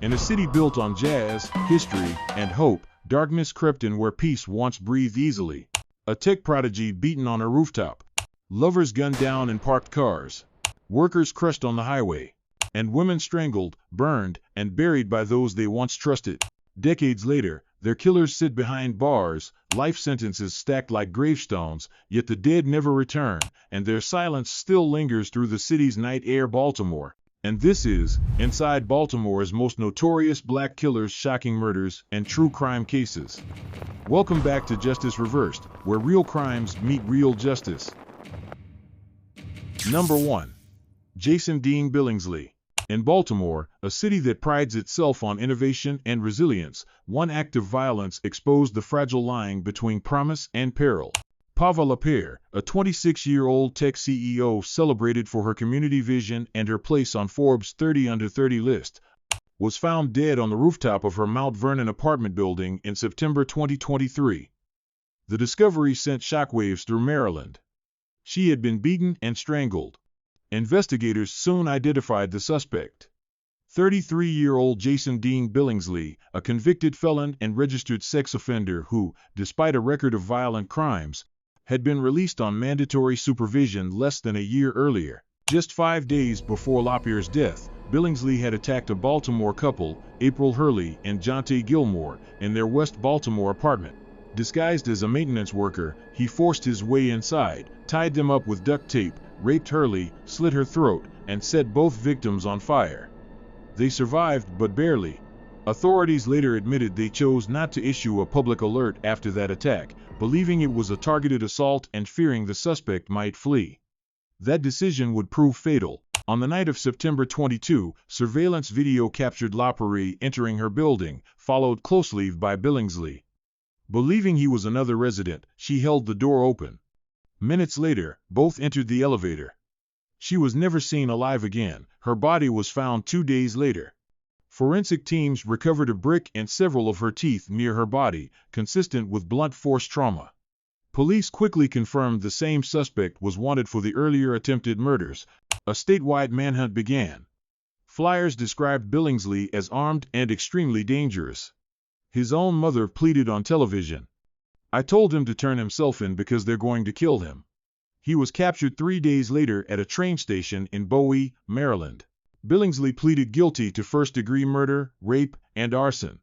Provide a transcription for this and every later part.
In a city built on jazz, history, and hope, darkness crept in where peace once breathed easily. A tech prodigy beaten on a rooftop. Lovers gunned down in parked cars. Workers crushed on the highway. And women strangled, burned, and buried by those they once trusted. Decades later, their killers sit behind bars, life sentences stacked like gravestones, yet the dead never return, and their silence still lingers through the city's night air. Baltimore. And this is Inside Baltimore's most notorious black killers, shocking murders, and true crime cases. Welcome back to Justice Reversed, where real crimes meet real justice. Number 1. Jason Dean Billingsley. In Baltimore, a city that prides itself on innovation and resilience, one act of violence exposed the fragile line between promise and peril. Pava Lapierre, a 26-year-old tech CEO celebrated for her community vision and her place on Forbes' 30 Under 30 list, was found dead on the rooftop of her Mount Vernon apartment building in September 2023. The discovery sent shockwaves through Maryland. She had been beaten and strangled. Investigators soon identified the suspect. 33-year-old Jason Dean Billingsley, a convicted felon and registered sex offender who, despite a record of violent crimes, had been released on mandatory supervision less than a year earlier. Just 5 days before Lapierre's death, Billingsley had attacked a Baltimore couple, April Hurley and Jonte Gilmore, in their West Baltimore apartment. Disguised as a maintenance worker, he forced his way inside, tied them up with duct tape, raped Hurley, slit her throat, and set both victims on fire. They survived, but barely. Authorities later admitted they chose not to issue a public alert after that attack, believing it was a targeted assault and fearing the suspect might flee. That decision would prove fatal. On the night of September 22, surveillance video captured Lapierre entering her building, followed closely by Billingsley. Believing he was another resident, she held the door open. Minutes later, both entered the elevator. She was never seen alive again. Her body was found 2 days later. Forensic teams recovered a brick and several of her teeth near her body, consistent with blunt force trauma. Police quickly confirmed the same suspect was wanted for the earlier attempted murders. A statewide manhunt began. Flyers described Billingsley as armed and extremely dangerous. His own mother pleaded on television. "I told him to turn himself in because they're going to kill him." He was captured 3 days later at a train station in Bowie, Maryland. Billingsley pleaded guilty to first-degree murder, rape, and arson.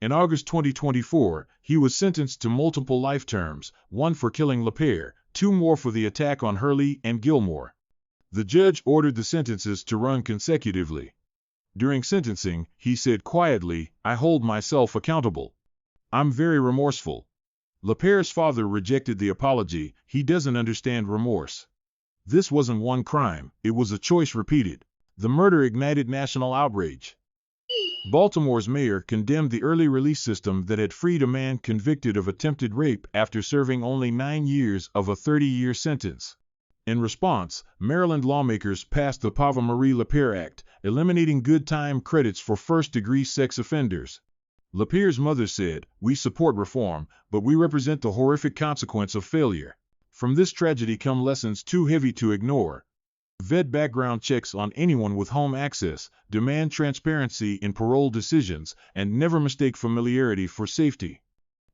In August 2024, he was sentenced to multiple life terms, 1 for killing Lapierre, 2 more for the attack on Hurley and Gilmore. The judge ordered the sentences to run consecutively. During sentencing, he said quietly, "I hold myself accountable. I'm very remorseful." Lapierre's father rejected the apology. He doesn't understand remorse. This wasn't one crime, it was a choice repeated. The murder ignited national outrage. Baltimore's mayor condemned the early release system that had freed a man convicted of attempted rape after serving only 9 years of a 30-year sentence. In response, Maryland lawmakers passed the Pava Marie Lapierre Act, eliminating good time credits for first-degree sex offenders. Lapierre's mother said, "We support reform, but we represent the horrific consequence of failure. From this tragedy come lessons too heavy to ignore. Vet background checks on anyone with home access, demand transparency in parole decisions, and never mistake familiarity for safety.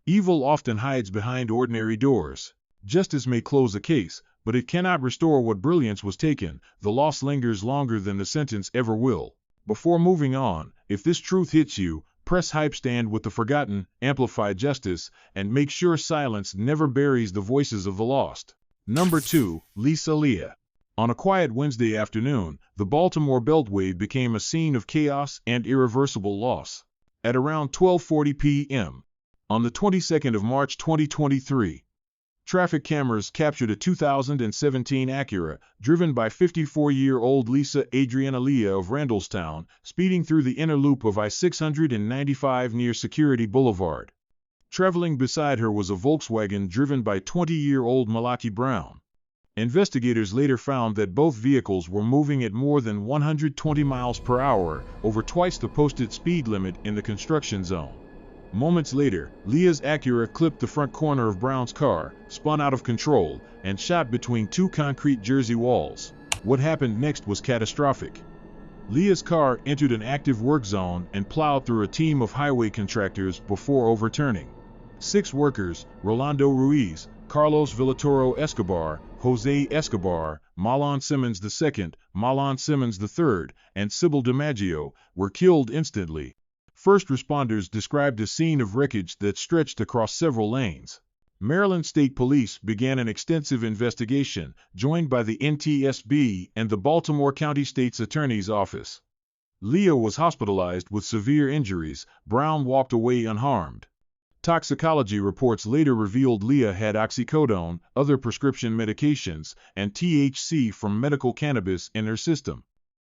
Evil often hides behind ordinary doors. Justice may close a case, but it cannot restore what brilliance was taken. The loss lingers longer than the sentence ever will." Before moving on, if this truth hits you, press hype, stand with the forgotten, amplify justice, and make sure silence never buries the voices of the lost. Number 2. Lisa Leah. On a quiet Wednesday afternoon, the Baltimore Beltway became a scene of chaos and irreversible loss. At around 12:40 p.m. on the 22nd of March 2023, traffic cameras captured a 2017 Acura, driven by 54-year-old Lisa Adriana Leah of Randallstown, speeding through the inner loop of I-695 near Security Boulevard. Traveling beside her was a Volkswagen driven by 20-year-old Malaki Brown. Investigators later found that both vehicles were moving at more than 120 miles per hour, over twice the posted speed limit in the construction zone. Moments later, Leah's Acura clipped the front corner of Brown's car, spun out of control, and shot between 2 concrete Jersey walls. What happened next was catastrophic. Leah's car entered an active work zone and plowed through a team of highway contractors before overturning. 6 workers, Rolando Ruiz, Carlos Villatoro Escobar, Jose Escobar, Malon Simmons II, Malon Simmons III, and Sybil DiMaggio, were killed instantly. First responders described a scene of wreckage that stretched across several lanes. Maryland State Police began an extensive investigation, joined by the NTSB and the Baltimore County State's Attorney's Office. Leah was hospitalized with severe injuries. Brown walked away unharmed. Toxicology reports later revealed Leah had oxycodone, other prescription medications, and THC from medical cannabis in her system.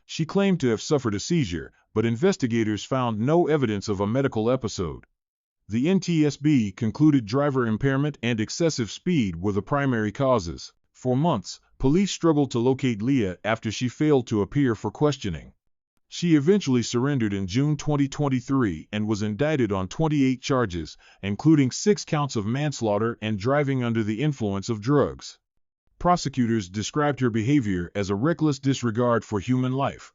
She claimed to have suffered a seizure, but investigators found no evidence of a medical episode. The NTSB concluded driver impairment and excessive speed were the primary causes. For months, police struggled to locate Leah after she failed to appear for questioning. She eventually surrendered in June 2023 and was indicted on 28 charges, including 6 counts of manslaughter and driving under the influence of drugs. Prosecutors described her behavior as a reckless disregard for human life.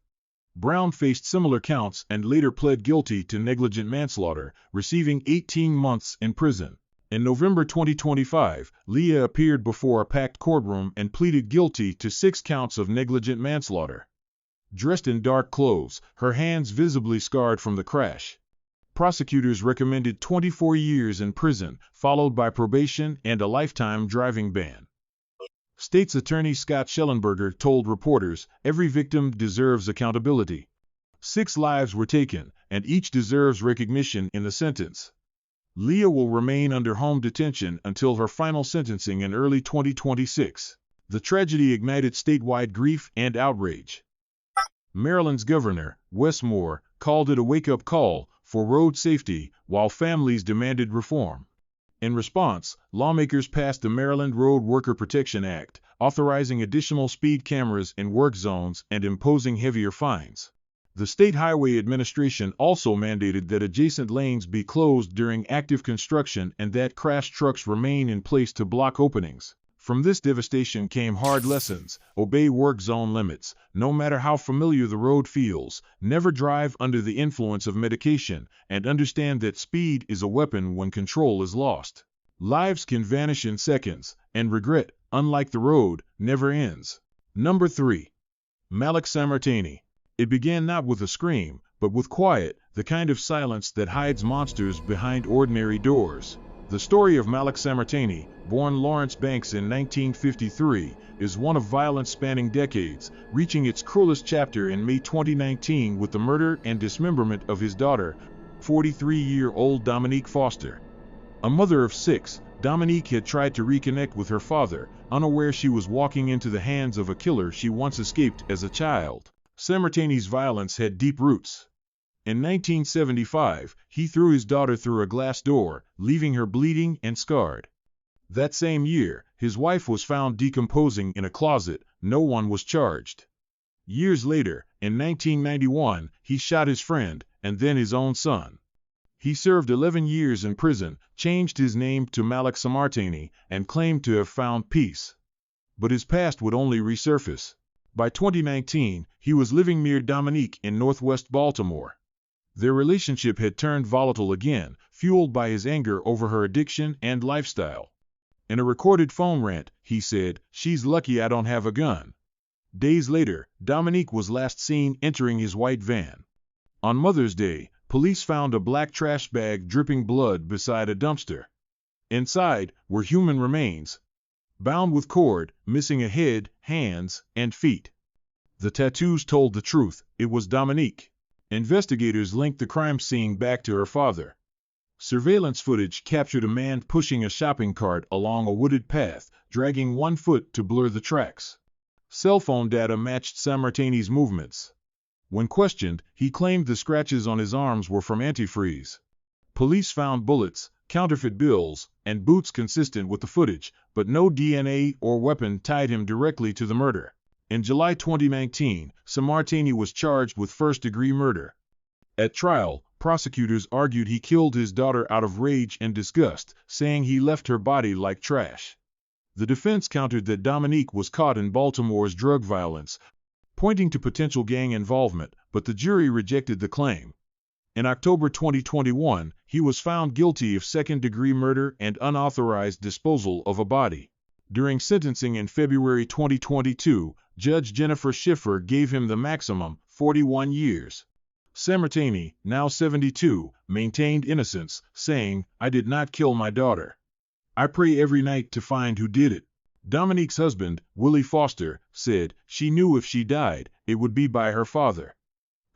Brown faced similar counts and later pled guilty to negligent manslaughter, receiving 18 months in prison. In November 2025, Leah appeared before a packed courtroom and pleaded guilty to 6 counts of negligent manslaughter. Dressed in dark clothes, her hands visibly scarred from the crash. Prosecutors recommended 24 years in prison, followed by probation and a lifetime driving ban. State's Attorney Scott Schellenberger told reporters, "Every victim deserves accountability. 6 lives were taken, and each deserves recognition in the sentence." Leah will remain under home detention until her final sentencing in early 2026. The tragedy ignited statewide grief and outrage. Maryland's Governor, Wes Moore, called it a wake-up call for road safety while families demanded reform. In response, lawmakers passed the Maryland Road Worker Protection Act, authorizing additional speed cameras in work zones and imposing heavier fines. The State Highway Administration also mandated that adjacent lanes be closed during active construction and that crash trucks remain in place to block openings. From this devastation came hard lessons: obey work zone limits, no matter how familiar the road feels, never drive under the influence of medication, and understand that speed is a weapon when control is lost. Lives can vanish in seconds, and regret, unlike the road, never ends. Number 3. Malik Samartaney. It began not with a scream, but with quiet, the kind of silence that hides monsters behind ordinary doors. The story of Malik Samartaney, born Lawrence Banks in 1953, is one of violence spanning decades, reaching its cruelest chapter in May 2019 with the murder and dismemberment of his daughter, 43-year-old Dominique Foster. A mother of 6, Dominique had tried to reconnect with her father, unaware she was walking into the hands of a killer she once escaped as a child. Samartaney's violence had deep roots. In 1975, he threw his daughter through a glass door, leaving her bleeding and scarred. That same year, his wife was found decomposing in a closet. No one was charged. Years later, in 1991, he shot his friend, and then his own son. He served 11 years in prison, changed his name to Malik Samartaney, and claimed to have found peace. But his past would only resurface. By 2019, he was living near Dominique in northwest Baltimore. Their relationship had turned volatile again, fueled by his anger over her addiction and lifestyle. In a recorded phone rant, he said, "She's lucky I don't have a gun." Days later, Dominique was last seen entering his white van. On Mother's Day, police found a black trash bag dripping blood beside a dumpster. Inside were human remains, bound with cord, missing a head, hands, and feet. The tattoos told the truth: it was Dominique. Investigators linked the crime scene back to her father. Surveillance footage captured a man pushing a shopping cart along a wooded path, dragging one foot to blur the tracks. Cell phone data matched Samartaney's movements. When questioned, he claimed the scratches on his arms were from antifreeze. Police found bullets, counterfeit bills, and boots consistent with the footage, but no DNA or weapon tied him directly to the murder. In July 2019, Samartaney was charged with first-degree murder. At trial, prosecutors argued he killed his daughter out of rage and disgust, saying he left her body like trash. The defense countered that Dominique was caught in Baltimore's drug violence, pointing to potential gang involvement, but the jury rejected the claim. In October 2021, he was found guilty of second-degree murder and unauthorized disposal of a body. During sentencing in February 2022, Judge Jennifer Schiffer gave him the maximum, 41 years. Sammartaney, now 72, maintained innocence, saying, "I did not kill my daughter. I pray every night to find who did it." Dominique's husband, Willie Foster, said, "She knew if she died, it would be by her father."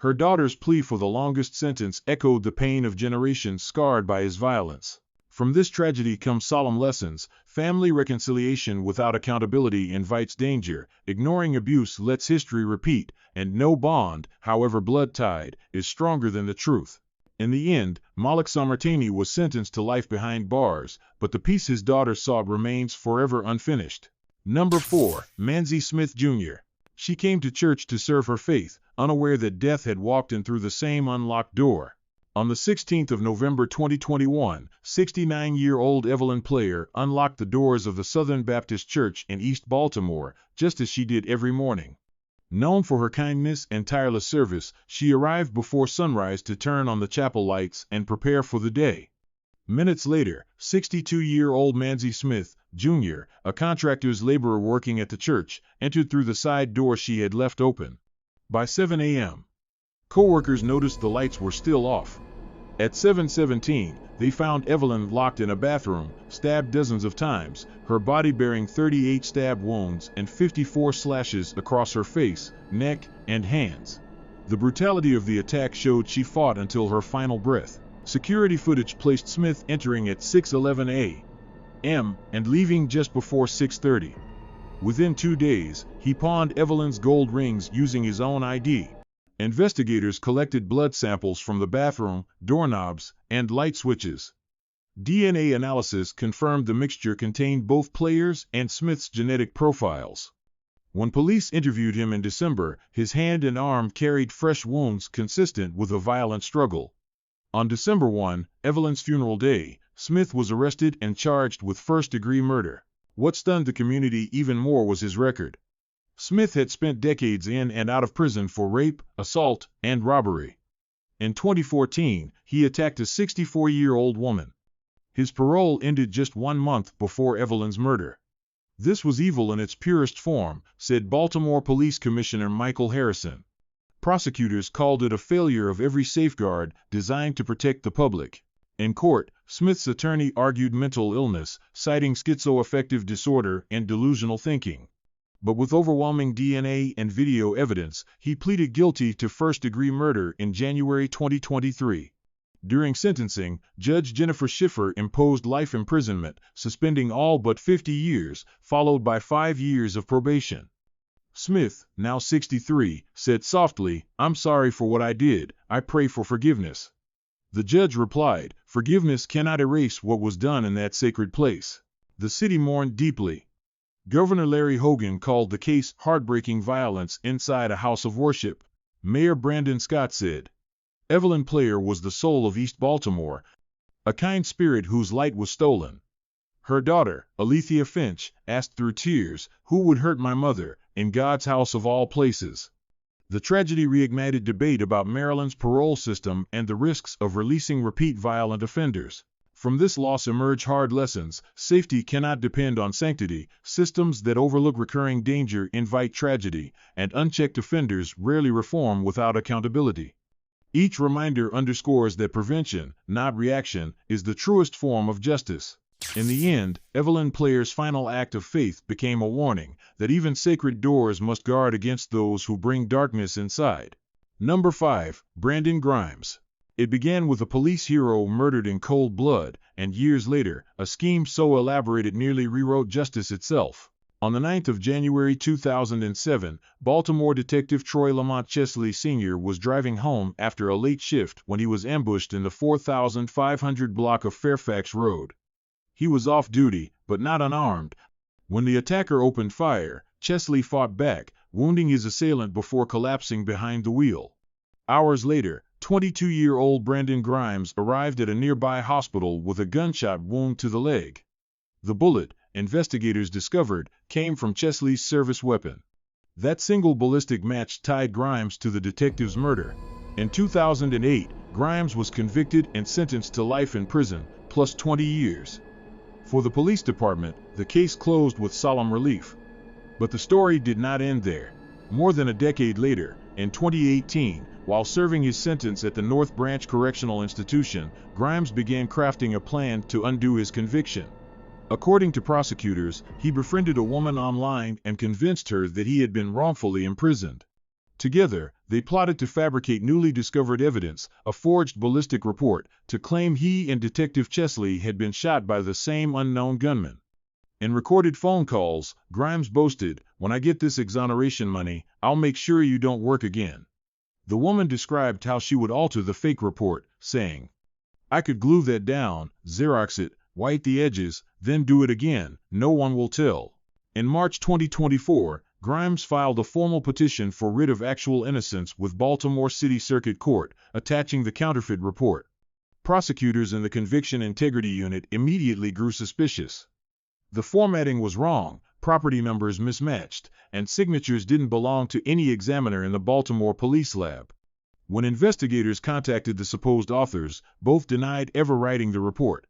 Her daughter's plea for the longest sentence echoed the pain of generations scarred by his violence. From this tragedy come solemn lessons. Family reconciliation without accountability invites danger, ignoring abuse lets history repeat, and no bond, however blood-tied, is stronger than the truth. In the end, Malik Samartaney was sentenced to life behind bars, but the peace his daughter sought remains forever unfinished. Number 4. Manzie Smith Jr. She came to church to serve her faith, unaware that death had walked in through the same unlocked door. On the 16th of November 2021, 69-year-old Evelyn Player unlocked the doors of the Southern Baptist Church in East Baltimore, just as she did every morning. Known for her kindness and tireless service, she arrived before sunrise to turn on the chapel lights and prepare for the day. Minutes later, 62-year-old Manzie Smith Jr., a contractor's laborer working at the church, entered through the side door she had left open. By 7 a.m., co-workers noticed the lights were still off. At 7:17, they found Evelyn locked in a bathroom, stabbed dozens of times, her body bearing 38 stab wounds and 54 slashes across her face, neck, and hands. The brutality of the attack showed she fought until her final breath. Security footage placed Smith entering at 6:11 a.m. and leaving just before 6:30. Within 2 days, he pawned Evelyn's gold rings using his own ID. Investigators collected blood samples from the bathroom, doorknobs, and light switches. DNA analysis confirmed the mixture contained both Player's and Smith's genetic profiles. When police interviewed him in December, his hand and arm carried fresh wounds consistent with a violent struggle. On December 1, Evelyn's funeral day, Smith was arrested and charged with first-degree murder. What stunned the community even more was his record. Smith had spent decades in and out of prison for rape, assault, and robbery. In 2014, he attacked a 64-year-old woman. His parole ended just 1 month before Evelyn's murder. "This was evil in its purest form," said Baltimore Police Commissioner Michael Harrison. Prosecutors called it a failure of every safeguard designed to protect the public. In court, Smith's attorney argued mental illness, citing schizoaffective disorder and delusional thinking. But with overwhelming DNA and video evidence, he pleaded guilty to first-degree murder in January 2023. During sentencing, Judge Jennifer Schiffer imposed life imprisonment, suspending all but 50 years, followed by 5 years of probation. Smith, now 63, said softly, "I'm sorry for what I did, I pray for forgiveness." The judge replied, "Forgiveness cannot erase what was done in that sacred place." The city mourned deeply. Governor Larry Hogan called the case heartbreaking violence inside a house of worship. Mayor Brandon Scott said, "Evelyn Player was the soul of East Baltimore, a kind spirit whose light was stolen." Her daughter, Alethea Finch, asked through tears, "Who would hurt my mother, in God's house of all places?" The tragedy reignited debate about Maryland's parole system and the risks of releasing repeat violent offenders. From this loss emerge hard lessons. Safety cannot depend on sanctity. Systems that overlook recurring danger invite tragedy, and unchecked offenders rarely reform without accountability. Each reminder underscores that prevention, not reaction, is the truest form of justice. In the end, Evelyn Player's final act of faith became a warning that even sacred doors must guard against those who bring darkness inside. Number 5. Brandon Grimes. It began with a police hero murdered in cold blood, and years later, a scheme so elaborate it nearly rewrote justice itself. On the 9th of January 2007, Baltimore detective Troy Lamont Chesley Sr. was driving home after a late shift when he was ambushed in the 4500 block of Fairfax Road. He was off duty, but not unarmed. When the attacker opened fire, Chesley fought back, wounding his assailant before collapsing behind the wheel. Hours later, 22-year-old Brandon Grimes arrived at a nearby hospital with a gunshot wound to the leg. The bullet, investigators discovered, came from Chesley's service weapon. That single ballistic match tied Grimes to the detective's murder. In 2008, Grimes was convicted and sentenced to life in prison, plus 20 years. For the police department, the case closed with solemn relief. But the story did not end there. More than a decade later, in 2018, while serving his sentence at the North Branch Correctional Institution, Grimes began crafting a plan to undo his conviction. According to prosecutors, he befriended a woman online and convinced her that he had been wrongfully imprisoned. Together, they plotted to fabricate newly discovered evidence, a forged ballistic report, to claim he and Detective Chesley had been shot by the same unknown gunman. In recorded phone calls, Grimes boasted, "When I get this exoneration money, I'll make sure you don't work again." The woman described how she would alter the fake report, saying, "I could glue that down, Xerox it, white the edges, then do it again, no one will tell." In March 2024, Grimes filed a formal petition for writ of actual innocence with Baltimore City Circuit Court, attaching the counterfeit report. Prosecutors in the Conviction Integrity Unit immediately grew suspicious. The formatting was wrong, property numbers mismatched, and signatures didn't belong to any examiner in the Baltimore police lab. When investigators contacted the supposed authors, both denied ever writing the report.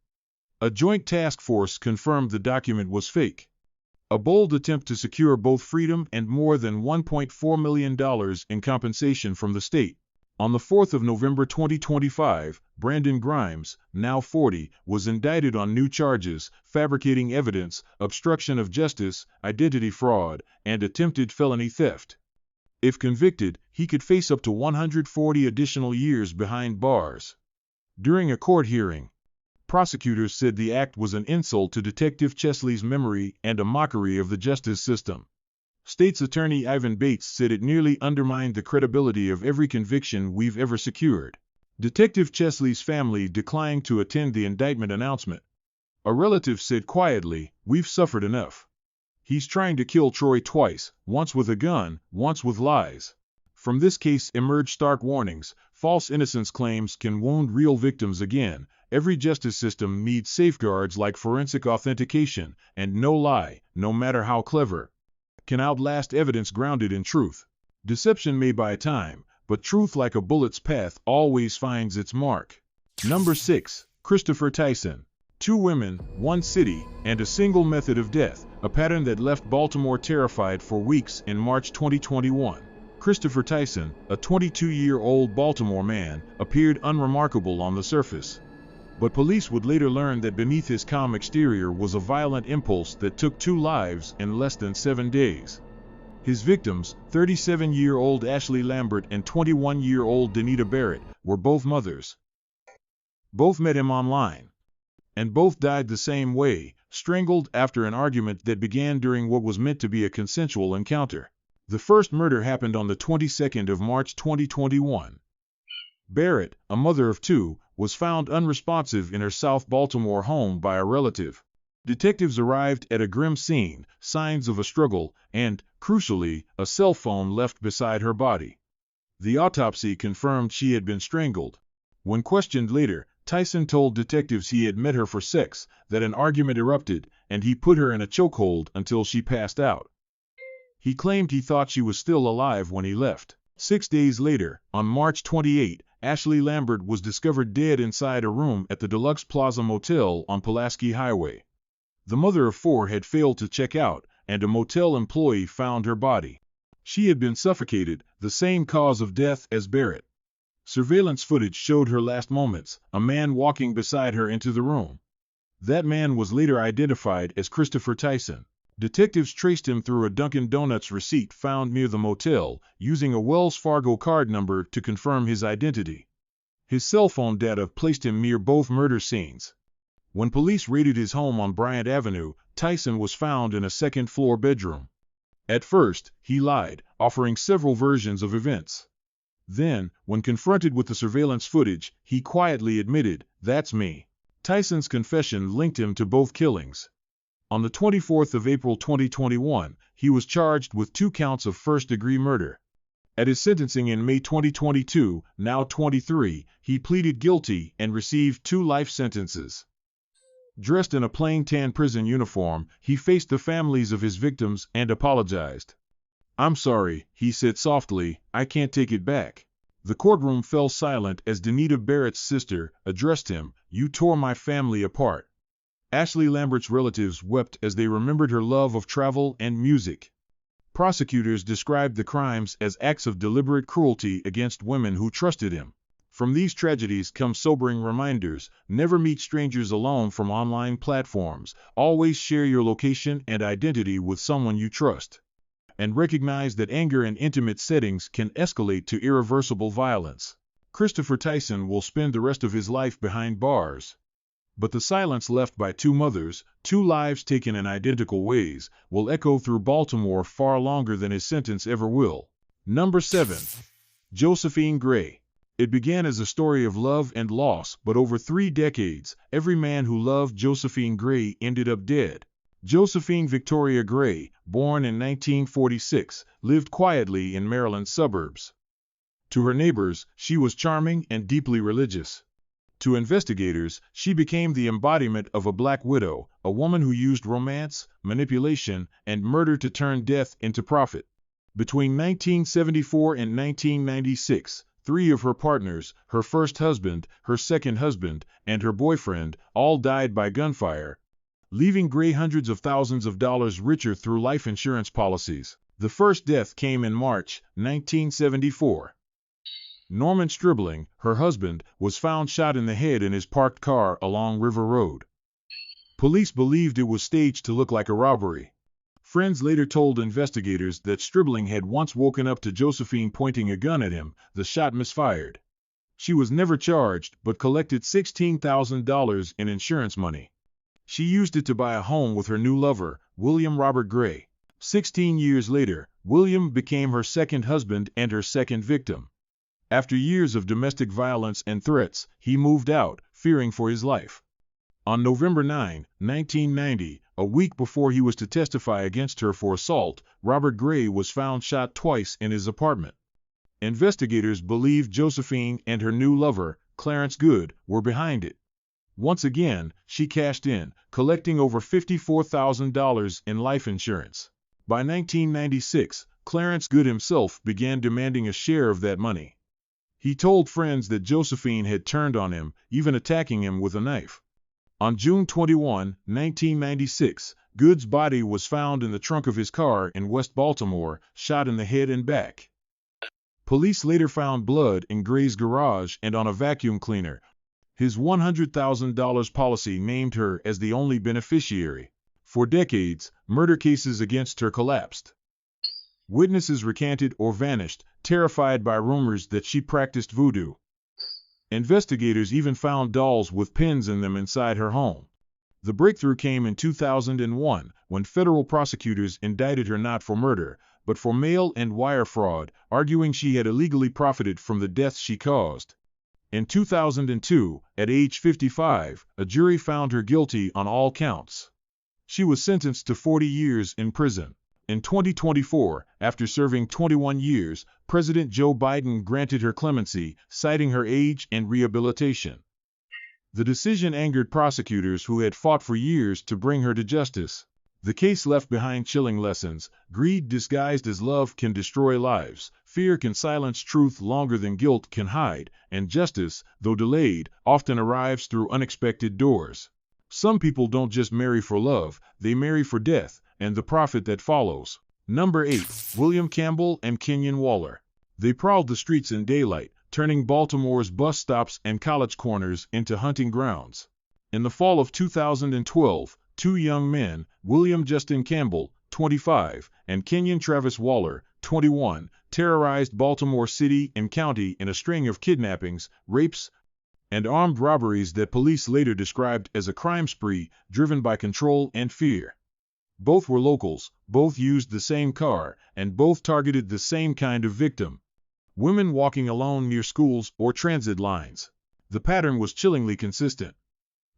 A joint task force confirmed the document was fake. A bold attempt to secure both freedom and more than $1.4 million in compensation from the state. On the 4th of November 2025, Brandon Grimes, now 40, was indicted on new charges: fabricating evidence, obstruction of justice, identity fraud, and attempted felony theft. If convicted, he could face up to 140 additional years behind bars. During a court hearing, prosecutors said the act was an insult to Detective Chesley's memory and a mockery of the justice system. State's Attorney Ivan Bates said it nearly undermined the credibility of every conviction we've ever secured. Detective Chesley's family declined to attend the indictment announcement. A relative said quietly, "We've suffered enough. He's trying to kill Troy twice, once with a gun, once with lies." From this case emerged stark warnings: false innocence claims can wound real victims again. Every justice system needs safeguards like forensic authentication, and no lie, no matter how clever, can outlast evidence grounded in truth. Deception may buy time, but truth, like a bullet's path, always finds its mark. Number 6. Christopher Tyson. 2 women, 1 city, and a single method of death, a pattern that left Baltimore terrified for weeks. In March 2021, Christopher Tyson, a 22-year-old Baltimore man, appeared unremarkable on the surface. But police would later learn that beneath his calm exterior was a violent impulse that took 2 lives in less than 7 days. His victims, 37-year-old Ashley Lambert and 21-year-old Danita Barrett, were both mothers. Both met him online. And both died the same way, strangled after an argument that began during what was meant to be a consensual encounter. The first murder happened on the 22nd of March 2021. Barrett, a mother of 2, was found unresponsive in her South Baltimore home by a relative. Detectives arrived at a grim scene, signs of a struggle, and, crucially, a cell phone left beside her body. The autopsy confirmed she had been strangled. When questioned later, Tyson told detectives he had met her for sex, that an argument erupted, and he put her in a chokehold until she passed out. He claimed he thought she was still alive when he left. 6 days later, on March 28, Ashley Lambert was discovered dead inside a room at the Deluxe Plaza Motel on Pulaski Highway. The mother of 4 had failed to check out, and a motel employee found her body. She had been suffocated, the same cause of death as Barrett. Surveillance footage showed her last moments, a man walking beside her into the room. That man was later identified as Christopher Tyson. Detectives traced him through a Dunkin' Donuts receipt found near the motel, using a Wells Fargo card number to confirm his identity. His cell phone data placed him near both murder scenes. When police raided his home on Bryant Avenue, Tyson was found in a second-floor bedroom. At first, he lied, offering several versions of events. Then, when confronted with the surveillance footage, he quietly admitted, "That's me." Tyson's confession linked him to both killings. On the 24th of April 2021, he was charged with 2 counts of first-degree murder. At his sentencing in May 2022, now 23, he pleaded guilty and received 2 life sentences. Dressed in a plain tan prison uniform, he faced the families of his victims and apologized. "I'm sorry," he said softly, "I can't take it back." The courtroom fell silent as Danita Barrett's sister addressed him. "You tore my family apart." Ashley Lambert's relatives wept as they remembered her love of travel and music. Prosecutors described the crimes as acts of deliberate cruelty against women who trusted him. From these tragedies come sobering reminders: never meet strangers alone from online platforms, always share your location and identity with someone you trust, and recognize that anger in intimate settings can escalate to irreversible violence. Christopher Tyson will spend the rest of his life behind bars. But the silence left by two mothers, two lives taken in identical ways, will echo through Baltimore far longer than his sentence ever will. Number 7. Josephine Gray. It began as a story of love and loss, but over 3 decades, every man who loved Josephine Gray ended up dead. Josephine Victoria Gray, born in 1946, lived quietly in Maryland's suburbs. To her neighbors, she was charming and deeply religious. To investigators, she became the embodiment of a black widow, a woman who used romance, manipulation, and murder to turn death into profit. Between 1974 and 1996, 3 of her partners, her first husband, her second husband, and her boyfriend, all died by gunfire, leaving Gray hundreds of thousands of dollars richer through life insurance policies. The first death came in March 1974. Norman Stribling, her husband, was found shot in the head in his parked car along River Road. Police believed it was staged to look like a robbery. Friends later told investigators that Stribling had once woken up to Josephine pointing a gun at him. The shot misfired. She was never charged, but collected $16,000 in insurance money. She used it to buy a home with her new lover, William Robert Gray. 16 years later, William became her second husband and her second victim. After years of domestic violence and threats, he moved out, fearing for his life. On November 9, 1990, a week before he was to testify against her for assault, Robert Gray was found shot twice in his apartment. Investigators believed Josephine and her new lover, Clarence Good, were behind it. Once again, she cashed in, collecting over $54,000 in life insurance. By 1996, Clarence Good himself began demanding a share of that money. He told friends that Josephine had turned on him, even attacking him with a knife. On June 21, 1996, Good's body was found in the trunk of his car in West Baltimore, shot in the head and back. Police later found blood in Gray's garage and on a vacuum cleaner. His $100,000 policy named her as the only beneficiary. For decades, murder cases against her collapsed. Witnesses recanted or vanished, terrified by rumors that she practiced voodoo. Investigators even found dolls with pins in them inside her home. The breakthrough came in 2001, when federal prosecutors indicted her not for murder, but for mail and wire fraud, arguing she had illegally profited from the deaths she caused. In 2002, at age 55, a jury found her guilty on all counts. She was sentenced to 40 years in prison. In 2024, after serving 21 years, President Joe Biden granted her clemency, citing her age and rehabilitation. The decision angered prosecutors who had fought for years to bring her to justice. The case left behind chilling lessons: greed disguised as love can destroy lives, fear can silence truth longer than guilt can hide, and justice, though delayed, often arrives through unexpected doors. Some people don't just marry for love, they marry for death, and the profit that follows. Number 8. William Campbell and Kenyon Waller. They prowled the streets in daylight, turning Baltimore's bus stops and college corners into hunting grounds. In the fall of 2012, 2 young men, William Justin Campbell, 25, and Kenyon Travis Waller, 21, terrorized Baltimore City and County in a string of kidnappings, rapes, and armed robberies that police later described as a crime spree driven by control and fear. Both were locals, both used the same car, and both targeted the same kind of victim: women walking alone near schools or transit lines. The pattern was chillingly consistent.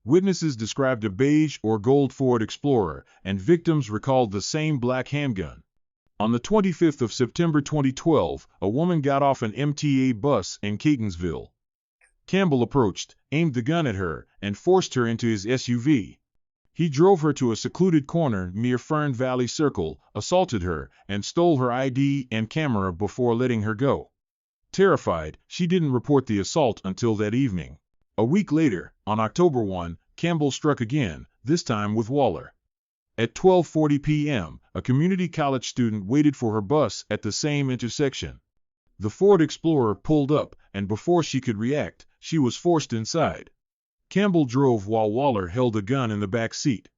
Witnesses described a beige or gold Ford Explorer, and victims recalled the same black handgun. On the 25th of September 2012, a woman got off an MTA bus in Catonsville. Campbell approached, aimed the gun at her, and forced her into his SUV. He drove her to a secluded corner near Fern Valley Circle, assaulted her, and stole her ID and camera before letting her go. Terrified, she didn't report the assault until that evening. A week later, on October 1, Campbell struck again, this time with Waller. At 12:40 p.m., a community college student waited for her bus at the same intersection. The Ford Explorer pulled up, and before she could react, she was forced inside. Campbell drove while Waller held a gun in the back seat.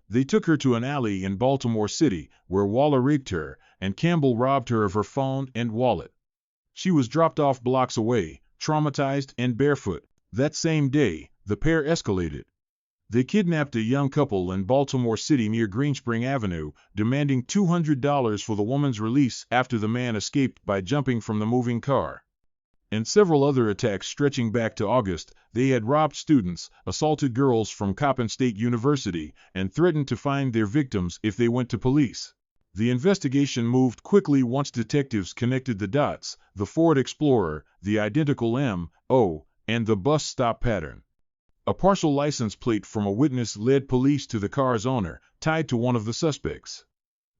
They took her to an alley in Baltimore City, where Waller raped her, and Campbell robbed her of her phone and wallet. She was dropped off blocks away, traumatized and barefoot. That same day, the pair escalated. They kidnapped a young couple in Baltimore City near Greenspring Avenue, demanding $200 for the woman's release after the man escaped by jumping from the moving car. In several other attacks stretching back to August, they had robbed students, assaulted girls from Coppin State University, and threatened to find their victims if they went to police. The investigation moved quickly once detectives connected the dots: the Ford Explorer, the identical M.O., and the bus stop pattern. A partial license plate from a witness led police to the car's owner, tied to one of the suspects.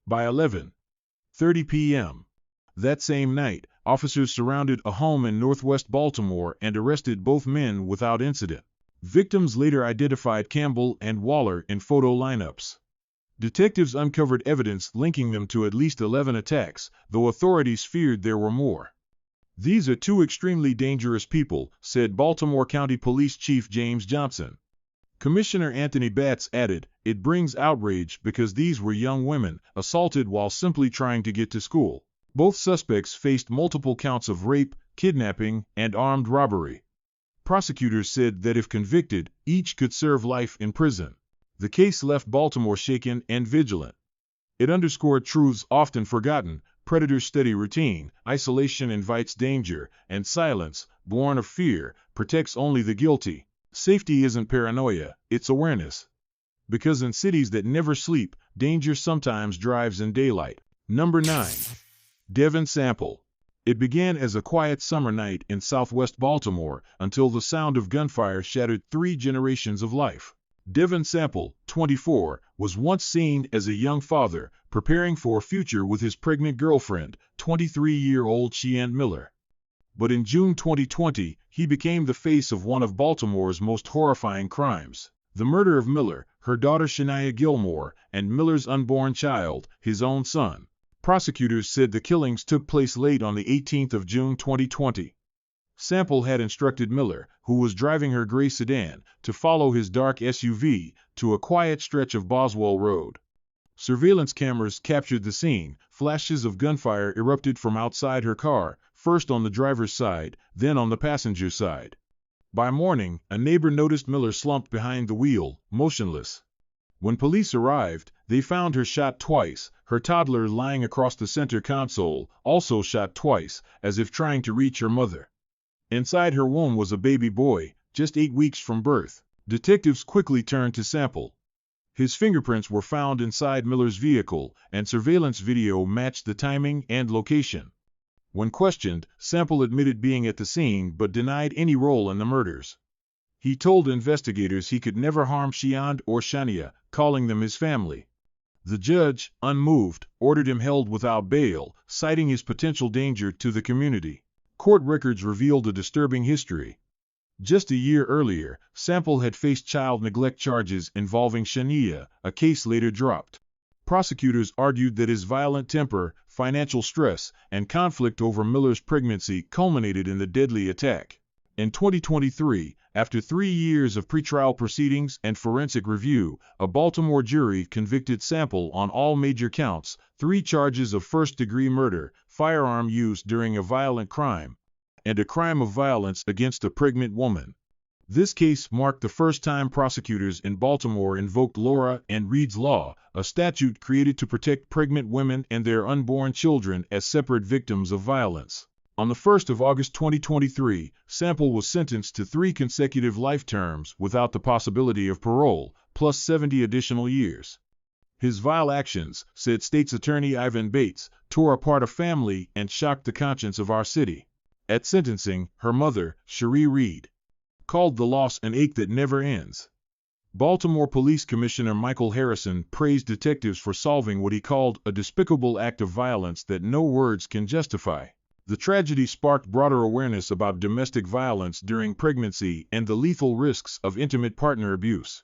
By 11:30 p.m. that same night, officers surrounded a home in northwest Baltimore and arrested both men without incident. Victims later identified Campbell and Waller in photo lineups. Detectives uncovered evidence linking them to at least 11 attacks, though authorities feared there were more. "These are two extremely dangerous people," said Baltimore County Police Chief James Johnson. Commissioner Anthony Batts added, "It brings outrage because these were young women, assaulted while simply trying to get to school." Both suspects faced multiple counts of rape, kidnapping, and armed robbery. Prosecutors said that if convicted, each could serve life in prison. The case left Baltimore shaken and vigilant. It underscored truths often forgotten: predators study routine, isolation invites danger, and silence, born of fear, protects only the guilty. Safety isn't paranoia, it's awareness. Because in cities that never sleep, danger sometimes drives in daylight. Number 9. Devon Sample. It began as a quiet summer night in southwest Baltimore until the sound of gunfire shattered 3 generations of life. Devon Sample, 24, was once seen as a young father, preparing for a future with his pregnant girlfriend, 23-year-old Cheyenne Miller. But in June 2020, he became the face of one of Baltimore's most horrifying crimes: the murder of Miller, her daughter Shania Gilmore, and Miller's unborn child, his own son. Prosecutors said the killings took place late on the 18th of June 2020. Sample had instructed Miller, who was driving her gray sedan, to follow his dark SUV to a quiet stretch of Boswell Road. Surveillance cameras captured the scene. Flashes of gunfire erupted from outside her car, first on the driver's side, then on the passenger side. By morning, a neighbor noticed Miller slumped behind the wheel, motionless. When police arrived, they found her shot twice, her toddler lying across the center console, also shot twice, as if trying to reach her mother. Inside her womb was a baby boy, just 8 weeks from birth. Detectives quickly turned to Sample. His fingerprints were found inside Miller's vehicle, and surveillance video matched the timing and location. When questioned, Sample admitted being at the scene but denied any role in the murders. He told investigators he could never harm Cheyenne or Shania, calling them his family. The judge, unmoved, ordered him held without bail, citing his potential danger to the community. Court records revealed a disturbing history. Just a year earlier, Sample had faced child neglect charges involving Shania, a case later dropped. Prosecutors argued that his violent temper, financial stress, and conflict over Miller's pregnancy culminated in the deadly attack. In 2023, after 3 years of pretrial proceedings and forensic review, a Baltimore jury convicted Sample on all major counts: 3 charges of first-degree murder, firearm used during a violent crime, and a crime of violence against a pregnant woman. This case marked the first time prosecutors in Baltimore invoked Laura and Reed's Law, a statute created to protect pregnant women and their unborn children as separate victims of violence. On the 1st of August 2023, Sample was sentenced to 3 consecutive life terms without the possibility of parole, plus 70 additional years. His vile actions, said State's Attorney Ivan Bates, tore apart a family and shocked the conscience of our city. At sentencing, her mother, Cherie Reed, called the loss an ache that never ends. Baltimore Police Commissioner Michael Harrison praised detectives for solving what he called a despicable act of violence that no words can justify. The tragedy sparked broader awareness about domestic violence during pregnancy and the lethal risks of intimate partner abuse.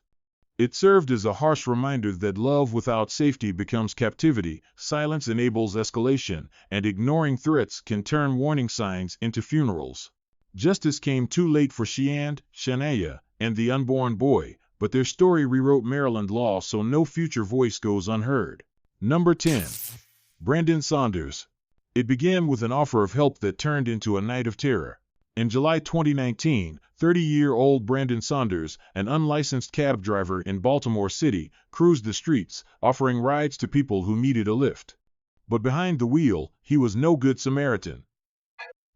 It served as a harsh reminder that love without safety becomes captivity, silence enables escalation, and ignoring threats can turn warning signs into funerals. Justice came too late for Sheand, Shania, and the unborn boy, but their story rewrote Maryland law so no future voice goes unheard. Number 10. Brandon Saunders. It began with an offer of help that turned into a night of terror. In July 2019, 30-year-old Brandon Saunders, an unlicensed cab driver in Baltimore City, cruised the streets, offering rides to people who needed a lift. But behind the wheel, he was no good Samaritan.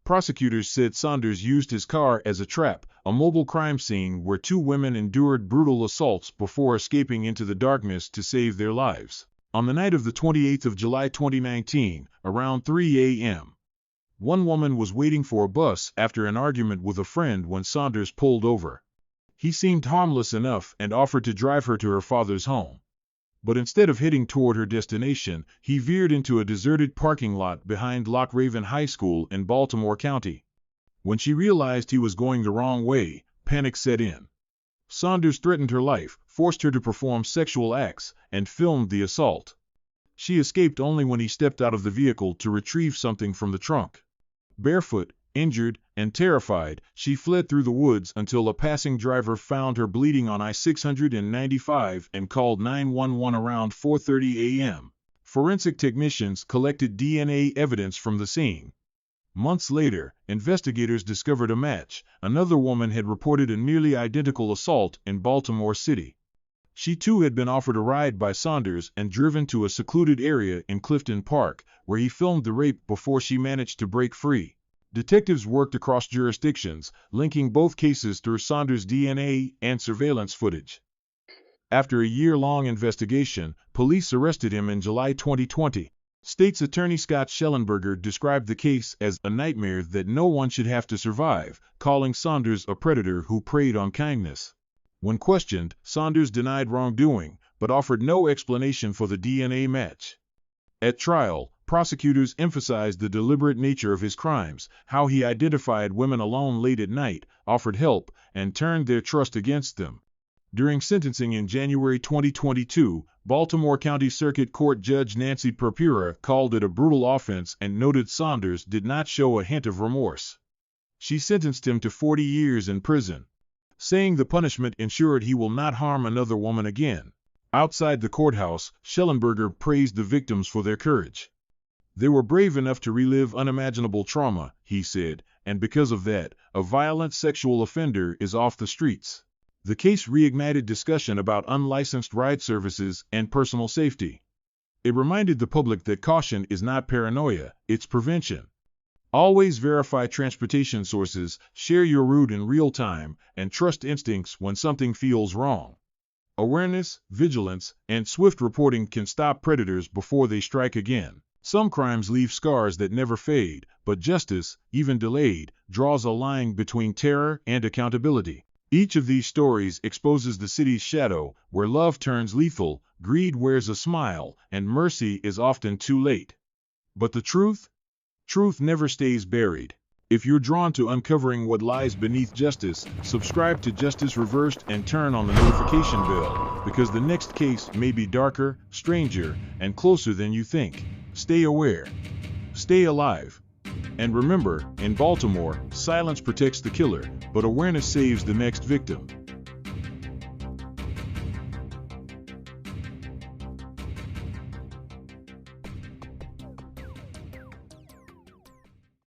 Prosecutors said Saunders used his car as a trap, a mobile crime scene where two women endured brutal assaults before escaping into the darkness to save their lives. On the night of the 28th of July 2019, around 3 a.m., one woman was waiting for a bus after an argument with a friend when Saunders pulled over. He seemed harmless enough and offered to drive her to her father's home. But instead of heading toward her destination, he veered into a deserted parking lot behind Loch Raven High School in Baltimore County. When she realized he was going the wrong way, panic set in. Saunders threatened her life, forced her to perform sexual acts, and filmed the assault. She escaped only when he stepped out of the vehicle to retrieve something from the trunk. Barefoot, injured, and terrified, she fled through the woods until a passing driver found her bleeding on I-695 and called 911 around 4:30 a.m. Forensic technicians collected DNA evidence from the scene. Months later, investigators discovered a match. Another woman had reported a nearly identical assault in Baltimore City. She too had been offered a ride by Saunders and driven to a secluded area in Clifton Park, where he filmed the rape before she managed to break free. Detectives worked across jurisdictions, linking both cases through Saunders' DNA and surveillance footage. After a year-long investigation, police arrested him in July 2020. State's Attorney Scott Schellenberger described the case as a nightmare that no one should have to survive, calling Saunders a predator who preyed on kindness. When questioned, Saunders denied wrongdoing, but offered no explanation for the DNA match. At trial, prosecutors emphasized the deliberate nature of his crimes, how he identified women alone late at night, offered help, and turned their trust against them. During sentencing in January 2022, Baltimore County Circuit Court Judge Nancy Purpura called it a brutal offense and noted Saunders did not show a hint of remorse. She sentenced him to 40 years in prison, saying the punishment ensured he will not harm another woman again. Outside the courthouse, Schellenberger praised the victims for their courage. They were brave enough to relive unimaginable trauma, he said, and because of that, a violent sexual offender is off the streets. The case reignited discussion about unlicensed ride services and personal safety. It reminded the public that caution is not paranoia, it's prevention. Always verify transportation sources, share your route in real time, and trust instincts when something feels wrong. Awareness, vigilance, and swift reporting can stop predators before they strike again. Some crimes leave scars that never fade, but justice, even delayed, draws a line between terror and accountability. Each of these stories exposes the city's shadow, where love turns lethal, greed wears a smile, and mercy is often too late. But the truth? Truth never stays buried. If you're drawn to uncovering what lies beneath justice, subscribe to Justice Reversed and turn on the notification bell, because the next case may be darker, stranger, and closer than you think. Stay aware. Stay alive. And remember, in Baltimore, silence protects the killer, but awareness saves the next victim.